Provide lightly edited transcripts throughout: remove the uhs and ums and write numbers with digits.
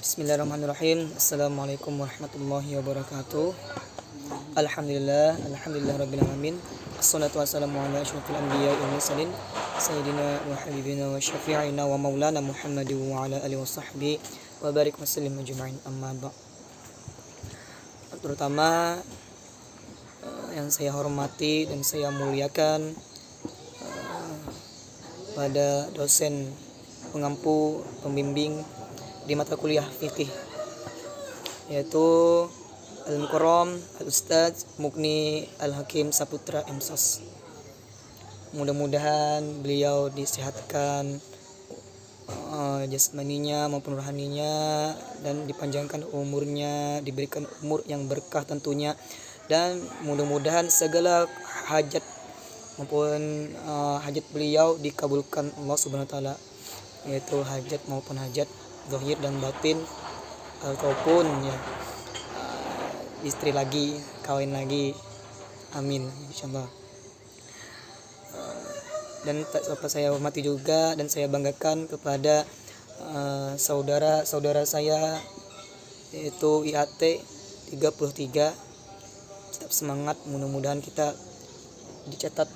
Bismillahirrahmanirrahim. Assalamualaikum warahmatullahi wabarakatuh. Alhamdulillah rabbil alamin. Assalatu wassalamu ala asyrofil anbiya'i wal mursalin sayyidina wa habibina wa syafi'ina wa maulana Muhammadin wa ala alihi washabbihi wa barik wa sallim ajma'in, amma ba'd. Terutama yang saya hormati dan saya muliakan pada dosen pengampu pembimbing di mata kuliah fikih, yaitu Al-Mukarram Al-Ustadz Mukni Al-Hakim Saputra M.Sos. Mudah-mudahan beliau disehatkan jasmaninya maupun rohaninya, dan dipanjangkan umurnya, diberikan umur yang berkah tentunya, dan mudah-mudahan segala hajat maupun hajat beliau dikabulkan Allah Subhanahu wa taala, yaitu hajat maupun hajat zahir dan batin, ataupun istri lagi, kawin lagi, amin insyaallah. Dan tak lupa saya hormati juga dan saya banggakan kepada saudara saya, yaitu IAT 33. Tetap semangat, mudah-mudahan kita dicatat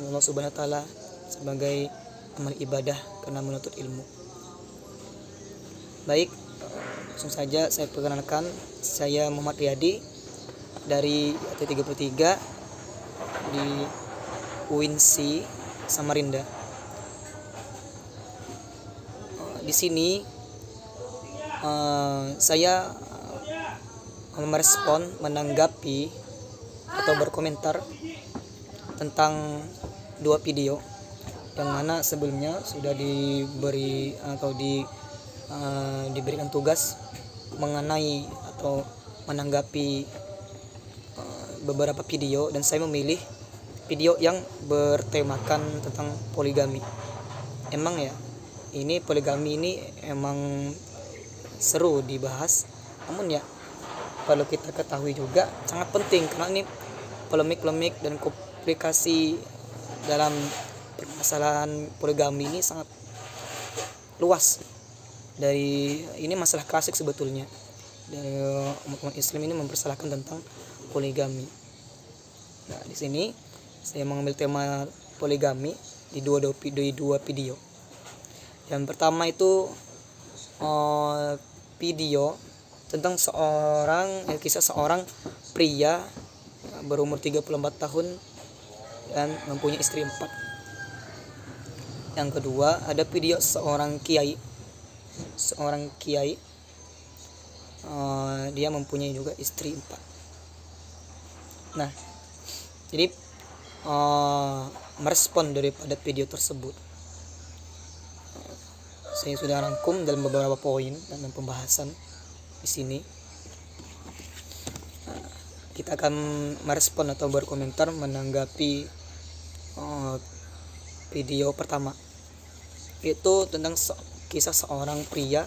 Allah Subhanahu wa taala sebagai amal ibadah karena menuntut ilmu. Baik, langsung saja saya perkenalkan, saya Muhammad Riyadi dari IAT 33 di UINSI Samarinda. Di sini saya merespon, menanggapi atau berkomentar tentang dua video yang mana sebelumnya sudah diberi atau diberikan tugas mengenai atau menanggapi beberapa video, dan saya memilih video yang bertemakan tentang poligami. Emang ya, ini poligami ini emang seru dibahas, namun ya perlu kita ketahui juga sangat penting, karena ini polemik dan komplikasi dalam permasalahan poligami ini sangat luas. Dari ini masalah klasik sebetulnya dari umat Islam ini mempersalahkan tentang poligami. Nah, di sini saya mengambil tema poligami di dua video. Yang pertama itu video tentang kisah seorang pria berumur 34 tahun dan mempunyai istri 4. Yang kedua ada video seorang kiai, dia mempunyai juga istri 4. Nah, jadi merespon daripada video tersebut, saya sudah rangkum dalam beberapa poin dan pembahasan di sini. Kita akan merespon atau berkomentar menanggapi video pertama, yaitu tentang kisah seorang pria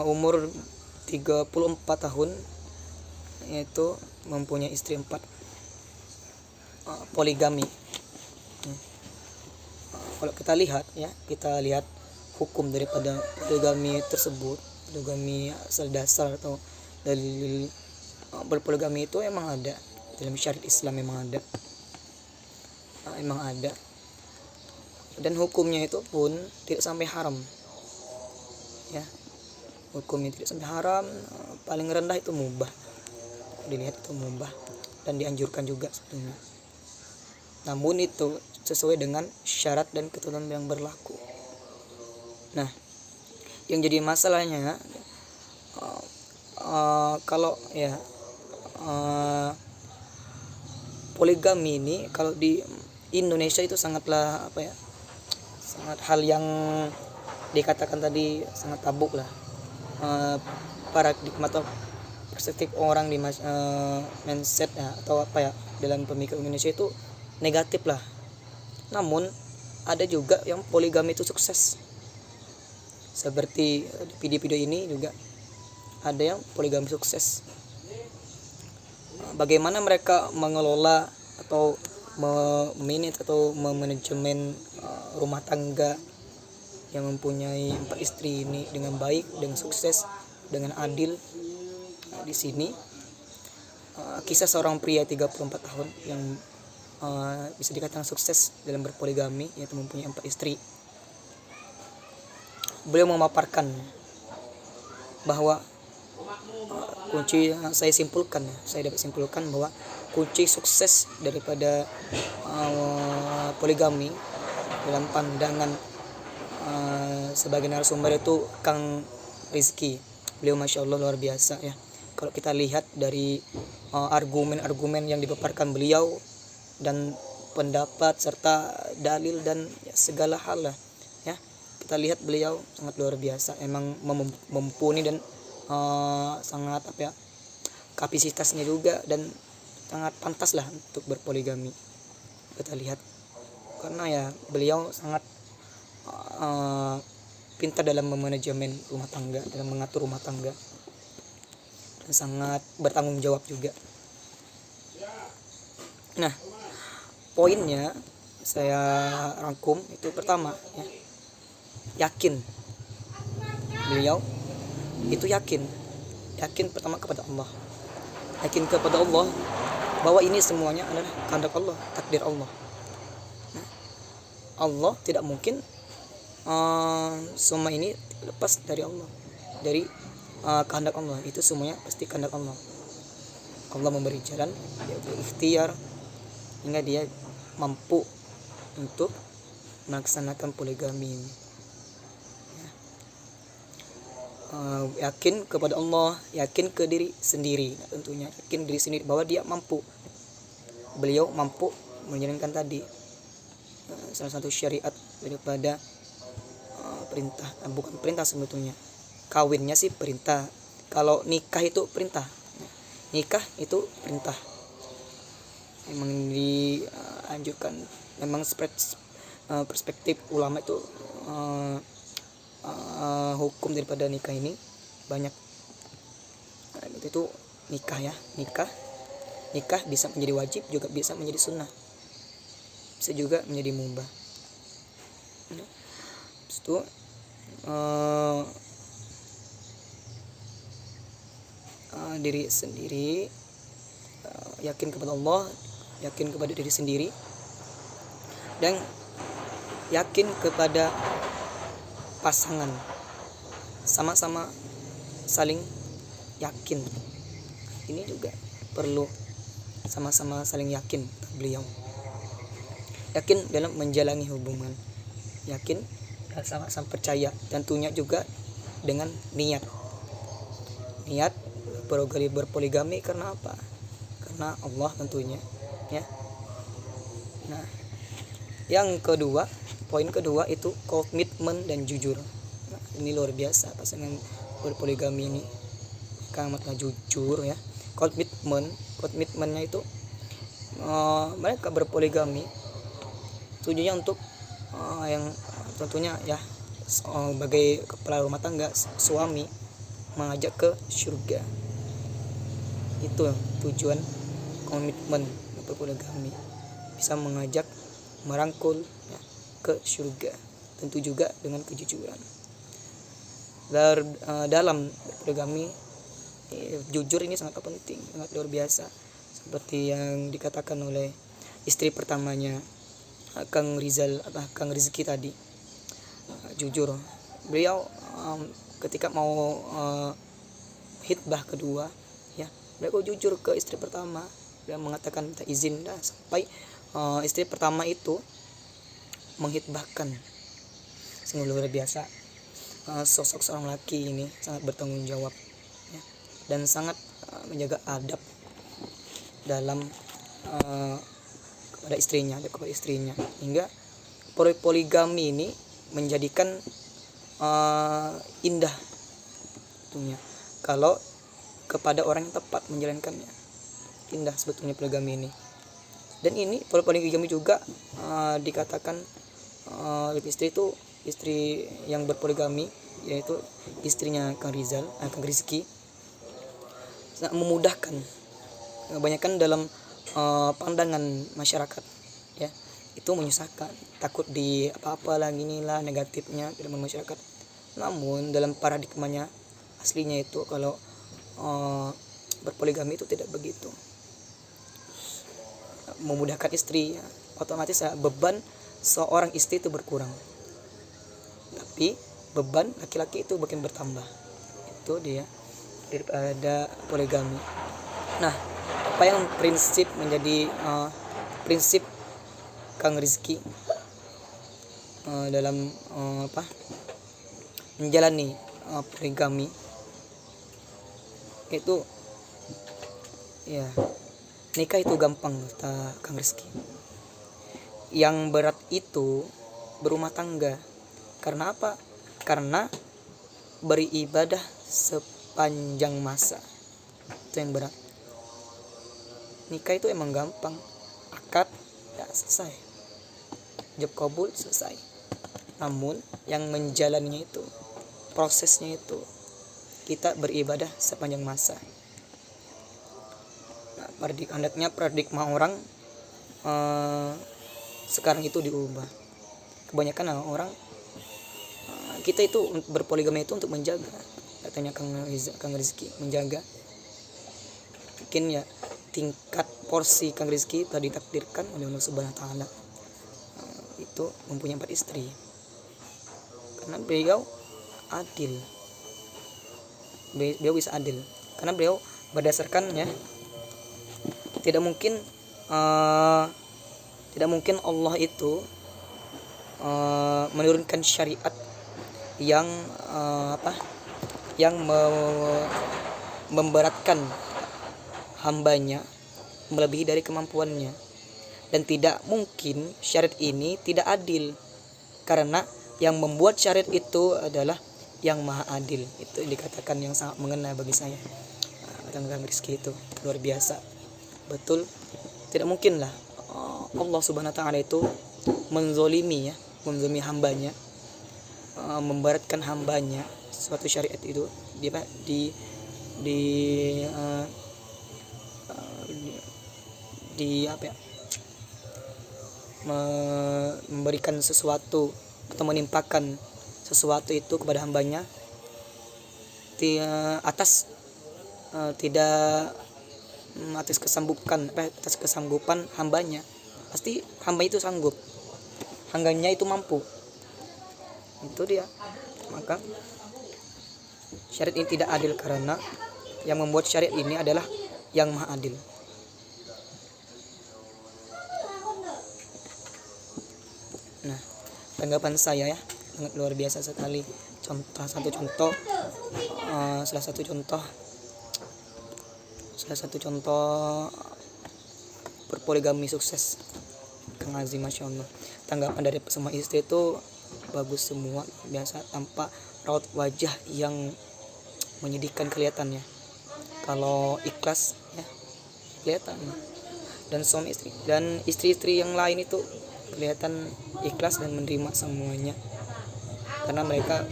umur 34 tahun, yaitu mempunyai istri 4, poligami. Kalau kita lihat hukum daripada poligami tersebut, poligami asal dasar atau dalil berpoligami itu emang ada dalam syariat Islam, emang ada, dan hukumnya itu pun tidak sampai haram. Ya, hukumnya tidak sampai haram, paling rendah itu mubah, dilihat itu mubah dan dianjurkan juga sebenarnya. Namun itu sesuai dengan syarat dan ketentuan yang berlaku. Nah, yang jadi masalahnya kalau poligami ini kalau di Indonesia itu sangatlah sangat hal yang dikatakan tadi sangat tabu lah. Paradigma atau perspektif orang di mindset atau dalam pemikiran Indonesia itu negatif lah. Namun ada juga yang poligami itu sukses, seperti di video-video ini juga ada yang poligami sukses. Bagaimana mereka mengelola atau memanage atau memanajemen rumah tangga yang mempunyai 4 istri ini dengan baik, dengan sukses, dengan adil. Di sini kisah seorang pria 34 tahun yang bisa dikatakan sukses dalam berpoligami, yaitu mempunyai 4 istri. Beliau memaparkan bahwa kunci saya dapat simpulkan bahwa kunci sukses daripada poligami dalam pandangan sebagai narasumber itu Kang Rizky. Beliau masya Allah luar biasa ya. Kalau kita lihat dari argumen-argumen yang dipaparkan beliau dan pendapat serta dalil dan ya, segala hal lah ya, kita lihat beliau sangat luar biasa, emang mumpuni dan sangat kapasitasnya juga, dan sangat pantas lah untuk berpoligami kita lihat, karena ya beliau sangat pintar dalam memanajemen rumah tangga, dalam mengatur rumah tangga, dan sangat bertanggung jawab juga. Nah, poinnya saya rangkum itu pertama ya, yakin. Beliau itu yakin pertama kepada Allah, yakin kepada Allah bahwa ini semuanya adalah kehendak Allah, takdir Allah. Allah tidak mungkin semua ini lepas dari Allah, dari kehendak Allah. Itu semuanya pasti kehendak Allah. Allah memberi jalan, dia berikhtiar hingga dia mampu untuk melaksanakan poligami ini. Yakin kepada Allah, yakin ke diri sendiri, tentunya yakin diri sendiri bahwa dia mampu. Beliau mampu menjalankan tadi salah satu syariat daripada perintah, bukan perintah sebetulnya. Kawinnya sih perintah. Kalau nikah itu perintah. Nikah itu perintah. Memang dianjurkan. Memang perspektif ulama itu hukum daripada nikah ini banyak. Itu nikah ya, nikah bisa menjadi wajib, juga bisa menjadi sunnah, bisa juga menjadi mubah. Itu diri sendiri, yakin kepada Allah, yakin kepada diri sendiri, dan yakin kepada pasangan, sama-sama saling yakin. Ini juga perlu sama-sama saling yakin. Beliau yakin dalam menjalani hubungan, yakin dan sama-sama percaya, tentunya juga dengan niat berpoligami karena apa? Karena Allah tentunya ya. Nah, yang kedua, poin kedua itu komitmen dan jujur. Nah, ini luar biasa pasangan berpoligami ini, amatlah jujur ya. Komitmennya itu mereka berpoligami tujuannya untuk yang tentunya ya sebagai kepala rumah tangga, suami mengajak ke surga. Itu tujuan komitmen berpoligami, bisa mengajak, merangkul ya, ke surga, tentu juga dengan kejujuran. Dalam poligami jujur ini sangat penting, sangat luar biasa, seperti yang dikatakan oleh istri pertamanya Kang Rizky tadi. Jujur, beliau ketika mau hitbah kedua ya, beliau jujur ke istri pertama. Beliau mengatakan minta izin dah sampai istri pertama itu menghitbahkan. Sungguh luar biasa, sosok seorang laki ini sangat bertanggung jawab ya, dan sangat menjaga adab dalam kepada istrinya, hingga poligami ini menjadikan indah tentunya kalau kepada orang yang tepat menjalankannya. Indah sebetulnya poligami ini. Dan ini poligami juga dikatakan istri itu, istri yang berpoligami, yaitu istrinya Kang Rizky, sangat memudahkan. Kebanyakan dalam pandangan masyarakat ya, itu menyusahkan, takut di apa-apa lagi inilah negatifnya dalam masyarakat. Namun dalam paradigmanya aslinya itu kalau berpoligami itu tidak begitu. Memudahkan istri ya, otomatis ya, beban seorang istri itu berkurang, tapi beban laki-laki itu makin bertambah. Itu dia daripada poligami. Nah, apa yang prinsip menjadi prinsip Kang Rizky dalam menjalani poligami itu ya, nikah itu gampang kata Kang Rizky. Yang berat itu berumah tangga. Karena apa? Karena beribadah sepanjang masa, itu yang berat. Nikah itu emang gampang, akad ya selesai, job kabul selesai. Namun yang menjalaninya itu, prosesnya itu, kita beribadah sepanjang masa. Nah, paradigma orang sekarang itu diubah. Kebanyakan orang kita itu berpoligami itu untuk menjaga, katanya Kang Rizky, menjaga. Mungkin ya tingkat porsi Kang Rizky tadi ditakdirkan oleh Allah Subhanahu wa taala itu mempunyai 4 istri. Karena beliau adil. Beliau bisa adil karena beliau berdasarkan ya, tidak mungkin Allah itu menurunkan syariat yang memberatkan hambanya melebihi dari kemampuannya, dan tidak mungkin syariat ini tidak adil karena yang membuat syariat itu adalah yang maha adil. Itu dikatakan yang sangat mengena bagi saya. Kang Rizky itu luar biasa betul. Tidak mungkin lah Allah Subhanahu wa taala itu menzolimi hambanya, memberatkan hambanya suatu syariat itu memberikan sesuatu atau menimpakan sesuatu itu kepada hambanya atas kesanggupan hambanya. Pasti hamba itu sanggup, hambanya itu mampu. Itu dia. Maka syariat ini tidak adil karena yang membuat syariat ini adalah yang maha adil. Nah, tanggapan saya ya sangat luar biasa sekali. Salah satu contoh berpoligami sukses Kang Azim, Masya Allah. Tanggapan dari semua istri itu bagus semua, biasa, tanpa raut wajah yang menyedihkan kelihatannya. Kalau ikhlas ya kelihatan. Dan suami istri dan istri-istri yang lain itu kelihatan ikhlas dan menerima semuanya, karena mereka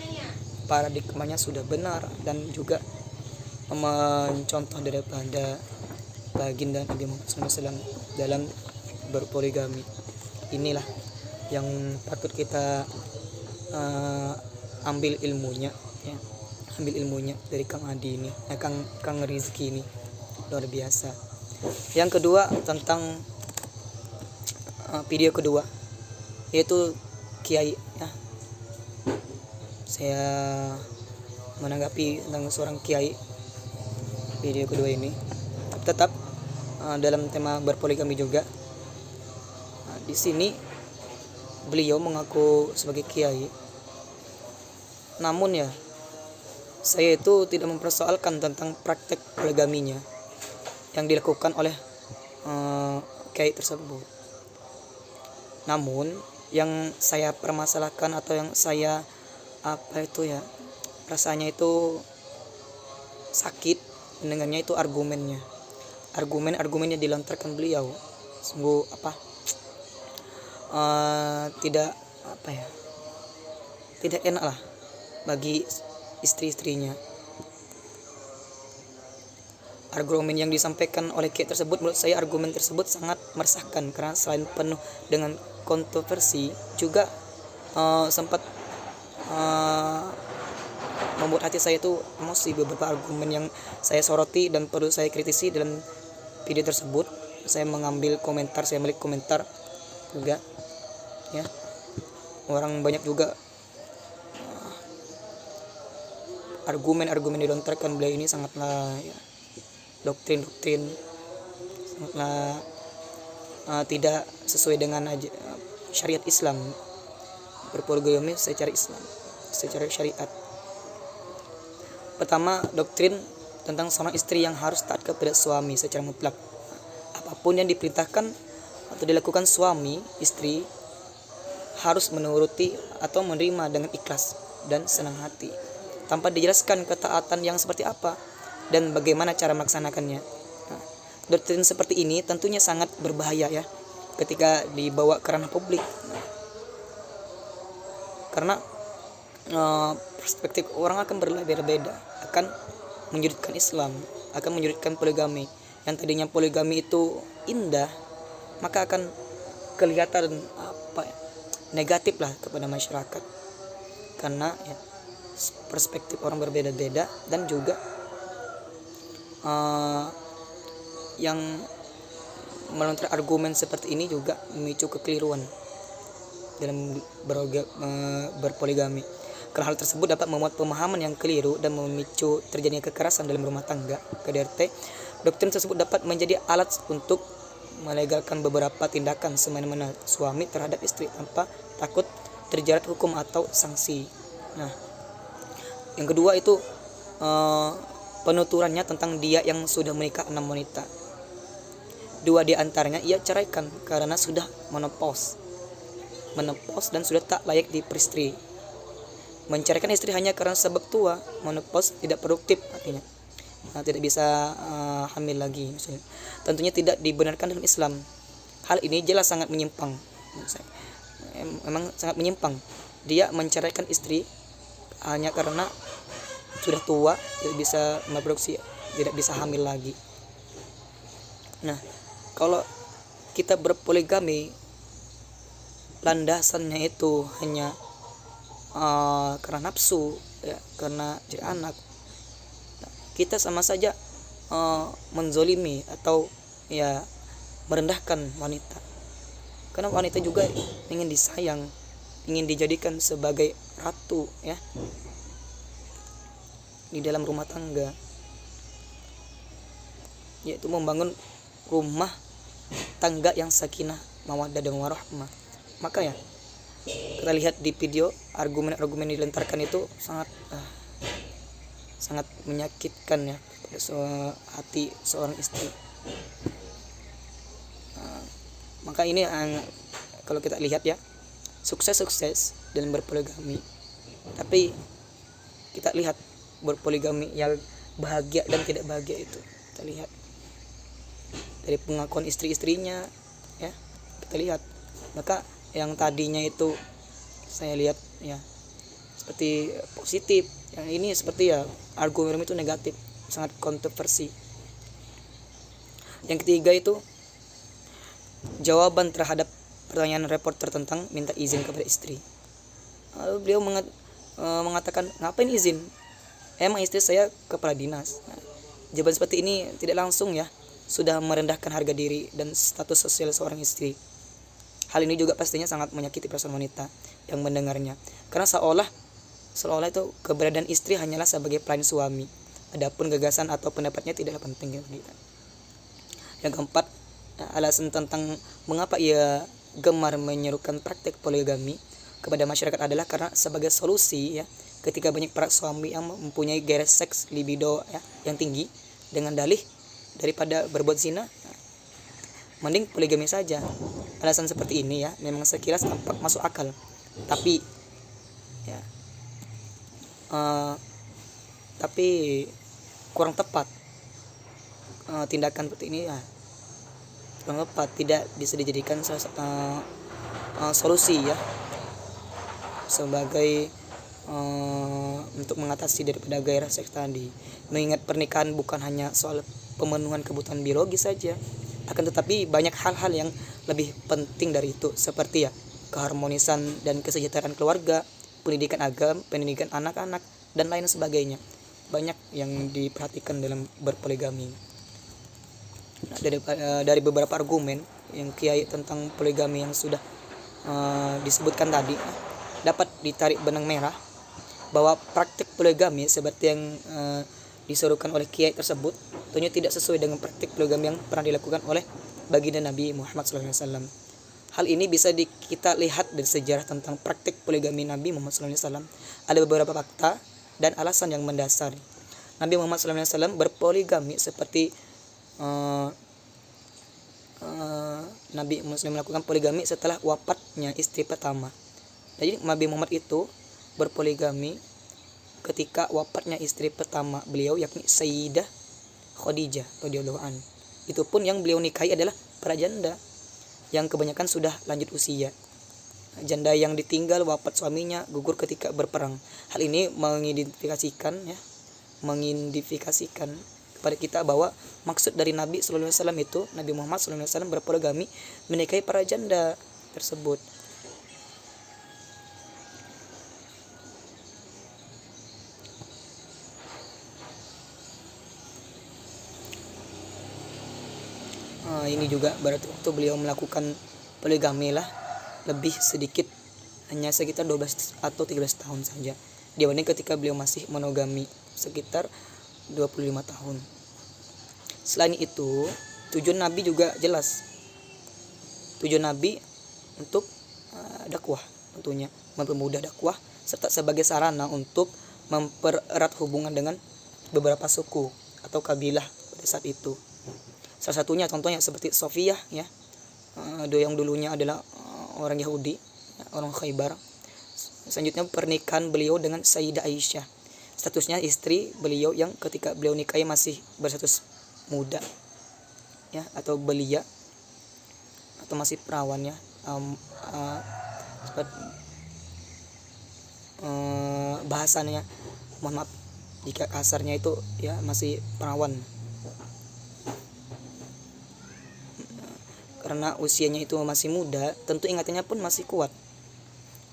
paradigmanya sudah benar dan juga mencontoh daripada baginda Nabi Muhammad SAW dalam berpoligami. Inilah yang patut kita ambil ilmunya ya. Ambil ilmunya dari Kang Adi ini, Kang Rizky ini luar biasa. Yang kedua tentang video kedua, yaitu kiai ya. Saya menanggapi tentang seorang kiai video kedua ini tetap dalam tema berpoligami juga. Di sini beliau mengaku sebagai kiai, namun ya saya itu tidak mempersoalkan tentang praktek poligaminya yang dilakukan oleh kiai tersebut. Namun yang saya permasalahkan atau yang saya rasanya itu sakit mendengarnya itu argumen yang dilontarkan beliau. Sungguh tidak enak lah bagi istri-istrinya. Argumen yang disampaikan oleh kiai tersebut, menurut saya argumen tersebut sangat meresahkan karena selain penuh dengan kontroversi juga sempat membuat hati saya itu emosi. Beberapa argumen yang saya soroti dan perlu saya kritisi dalam video tersebut, saya mengambil komentar, saya melihat komentar juga ya. Orang banyak juga argumen-argumen dilontarkan beliau ini sangatlah ya, doktrin-doktrin, sangatlah tidak sesuai dengan syariat Islam, berpoligami secara Islam, secara syariat. Pertama, doktrin tentang seorang istri yang harus taat kepada suami secara mutlak. Apapun yang diperintahkan atau dilakukan suami istri harus menuruti atau menerima dengan ikhlas dan senang hati, tanpa dijelaskan ketaatan yang seperti apa dan bagaimana cara melaksanakannya. Nah, doktrin seperti ini tentunya sangat berbahaya ya ketika dibawa ke ranah publik. Karena perspektif orang akan berbeda-beda, akan menyudutkan Islam, akan menyudutkan poligami. Yang tadinya poligami itu indah, maka akan kelihatan negatif lah kepada masyarakat. Karena ya, perspektif orang berbeda-beda, dan juga yang melontar argumen seperti ini juga memicu kekeliruan dalam berpoligami. Karena hal tersebut dapat memuat pemahaman yang keliru dan memicu terjadinya kekerasan dalam rumah tangga KDRT. Doktrin tersebut dapat menjadi alat untuk melegalkan beberapa tindakan semena-mena suami terhadap istri tanpa takut terjerat hukum atau sanksi. Nah, yang kedua itu penuturannya tentang dia yang sudah menikah 6 wanita. 2 di antaranya ia ceraikan karena sudah menopause dan sudah tak layak diperistri. Menceraikan istri hanya karena sebab tua, menopause, tidak produktif artinya. Tidak bisa hamil lagi misalnya. Tentunya tidak dibenarkan dalam Islam. Hal ini jelas sangat menyimpang. Memang sangat menyimpang. Dia menceraikan istri hanya karena sudah tua, tidak bisa memproduksi, tidak bisa hamil lagi. Nah, kalau kita berpoligami, landasannya itu hanya karena nafsu ya, karena jadi anak, kita sama saja menzolimi atau ya merendahkan wanita. Karena wanita juga ingin disayang, ingin dijadikan sebagai ratu ya di dalam rumah tangga, yaitu membangun rumah tangga yang sakinah, mawaddah dan warahmah. Maka ya kita lihat di video, argumen-argumen dilontarkan itu sangat menyakitkan ya pada hati seorang istri. Maka ini kalau kita lihat ya, sukses dalam berpoligami, tapi kita lihat berpoligami yang bahagia dan tidak bahagia itu kita lihat dari pengakuan istri-istrinya ya, kita lihat. Maka yang tadinya itu saya lihat ya seperti positif, yang ini seperti ya argumen itu negatif, sangat kontroversi. Yang ketiga itu jawaban terhadap pertanyaan reporter tentang minta izin kepada istri. Lalu beliau mengatakan, ngapain izin? Emang istri saya kepala dinas. Nah, jawaban seperti ini tidak langsung ya sudah merendahkan harga diri dan status sosial seorang istri. Hal ini juga pastinya sangat menyakiti perasaan wanita yang mendengarnya, karena seolah itu keberadaan istri hanyalah sebagai pelayan suami, adapun gagasan atau pendapatnya tidaklah penting bagi kita. Yang keempat, alasan tentang mengapa ia gemar menyerukan praktek poligami kepada masyarakat adalah karena sebagai solusi ya, ketika banyak para suami yang mempunyai gairah seks libido ya, yang tinggi, dengan dalih daripada berbuat zina, mending poligami saja. Alasan seperti ini ya memang sekilas tampak masuk akal, tapi ya tapi kurang tepat. Tindakan seperti ini ya kurang tepat, tidak bisa dijadikan solusi ya sebagai untuk mengatasi daripada gairah seks tadi. Mengingat pernikahan bukan hanya soal pemenuhan kebutuhan biologis saja, akan tetapi banyak hal-hal yang lebih penting dari itu, seperti ya keharmonisan dan kesejahteraan keluarga, pendidikan agama, pendidikan anak-anak, dan lain sebagainya. Banyak yang diperhatikan dalam berpoligami. Nah, dari beberapa argumen yang kiai tentang poligami yang sudah disebutkan tadi, dapat ditarik benang merah bahwa praktik poligami seperti yang disuruhkan oleh kiai tersebut tentunya tidak sesuai dengan praktik poligami yang pernah dilakukan oleh baginda Nabi Muhammad SAW. Hal ini bisa kita lihat dari sejarah tentang praktik poligami Nabi Muhammad SAW. Ada beberapa fakta dan alasan yang mendasar. Nabi Muhammad SAW berpoligami seperti Nabi Muslim melakukan poligami setelah wafatnya istri pertama. Jadi Nabi Muhammad itu berpoligami ketika wafatnya istri pertama beliau, yakni Sayyidah Khadijah radhiyallahu anha. Itu pun yang beliau nikahi adalah para janda yang kebanyakan sudah lanjut usia. Janda yang ditinggal wafat suaminya gugur ketika berperang. Hal ini mengidentifikasikan kepada kita bahwa maksud dari Nabi sallallahu alaihi wasallam itu, Nabi Muhammad sallallahu alaihi wasallam berpoligami menikahi para janda tersebut. Ini juga berarti waktu beliau melakukan poligami lah lebih sedikit, hanya sekitar 12 atau 13 tahun saja dibanding ketika beliau masih monogami sekitar 25 tahun. Selain itu, tujuan Nabi juga jelas. Tujuan Nabi untuk dakwah, tentunya mempermudah dakwah serta sebagai sarana untuk mempererat hubungan dengan beberapa suku atau kabilah pada saat itu. Salah satunya contohnya seperti Sofiyah ya, yang dulunya adalah orang Yahudi, orang Khaybar. Selanjutnya pernikahan beliau dengan Sayyidah Aisyah, statusnya istri beliau yang ketika beliau nikahi masih berstatus muda ya, atau belia atau masih perawan ya, bahasanya mohon maaf jika kasarnya itu ya, masih perawan. Karena usianya itu masih muda, tentu ingatannya pun masih kuat.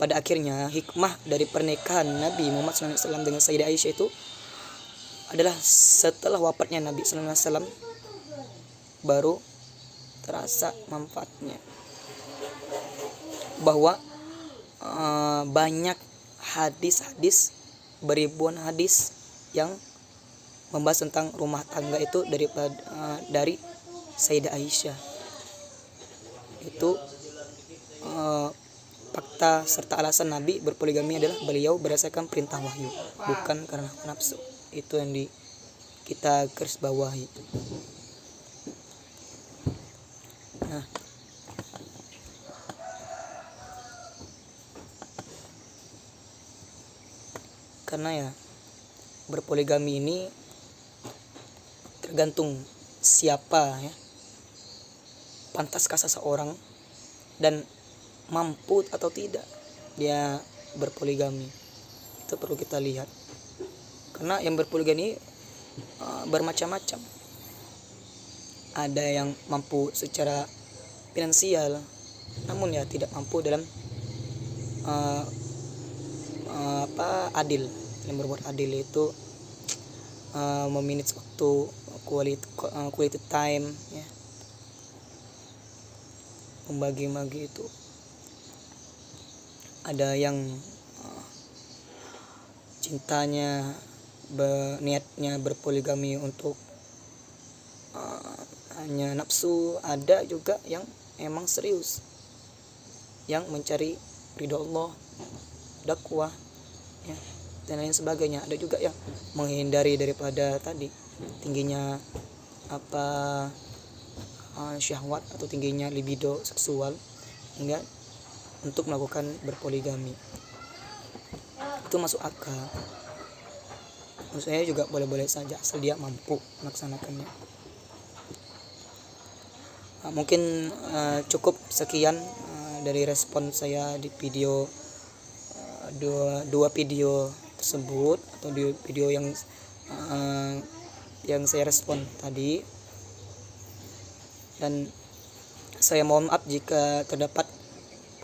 Pada akhirnya hikmah dari pernikahan Nabi Muhammad SAW dengan Sayyidah Aisyah itu adalah setelah wafatnya Nabi SAW baru terasa manfaatnya, bahwa banyak hadis-hadis, beribuan hadis yang membahas tentang rumah tangga itu dari Sayyidah Aisyah. Itu fakta serta alasan Nabi berpoligami adalah beliau berdasarkan perintah wahyu, bukan karena nafsu. Itu yang kita garis bawahi. Nah, karena ya berpoligami ini tergantung siapa ya, pantaskah seseorang dan mampu atau tidak dia berpoligami. Itu perlu kita lihat, karena yang berpoligami bermacam-macam. Ada yang mampu secara finansial namun ya tidak mampu dalam adil. Yang berbuat adil itu memanage waktu, quality time ya, membagi-bagi itu. Ada yang cintanya niatnya berpoligami untuk hanya nafsu. Ada juga yang emang serius, yang mencari ridho Allah, dakwah ya, dan lain sebagainya. Ada juga yang menghindari daripada tadi tingginya syahwat atau tingginya libido seksual hingga untuk melakukan berpoligami. Itu masuk akal. Menurut saya juga boleh-boleh saja asal dia mampu melaksanakannya. Mungkin cukup sekian dari respon saya di video dua video tersebut, atau di video yang saya respon tadi. Dan saya mohon maaf jika terdapat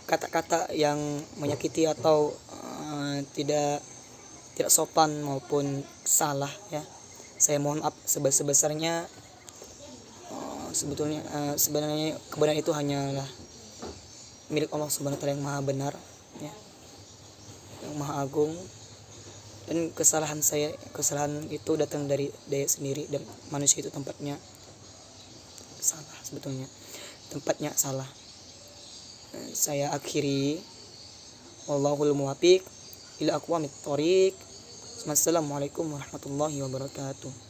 kata-kata yang menyakiti atau tidak tidak sopan maupun salah ya. Saya mohon maaf sebesar-besarnya. Sebenarnya kebenaran itu hanyalah milik Allah Subhanahu wa taala yang maha benar ya, yang maha agung. Dan kesalahan itu datang dari daya sendiri, dan manusia itu tempatnya salah, sebetulnya tempatnya salah. Saya akhiri, wallahul muwaffiq ila aqwamit thoriq. Wassalamualaikum warahmatullahi wabarakatuh.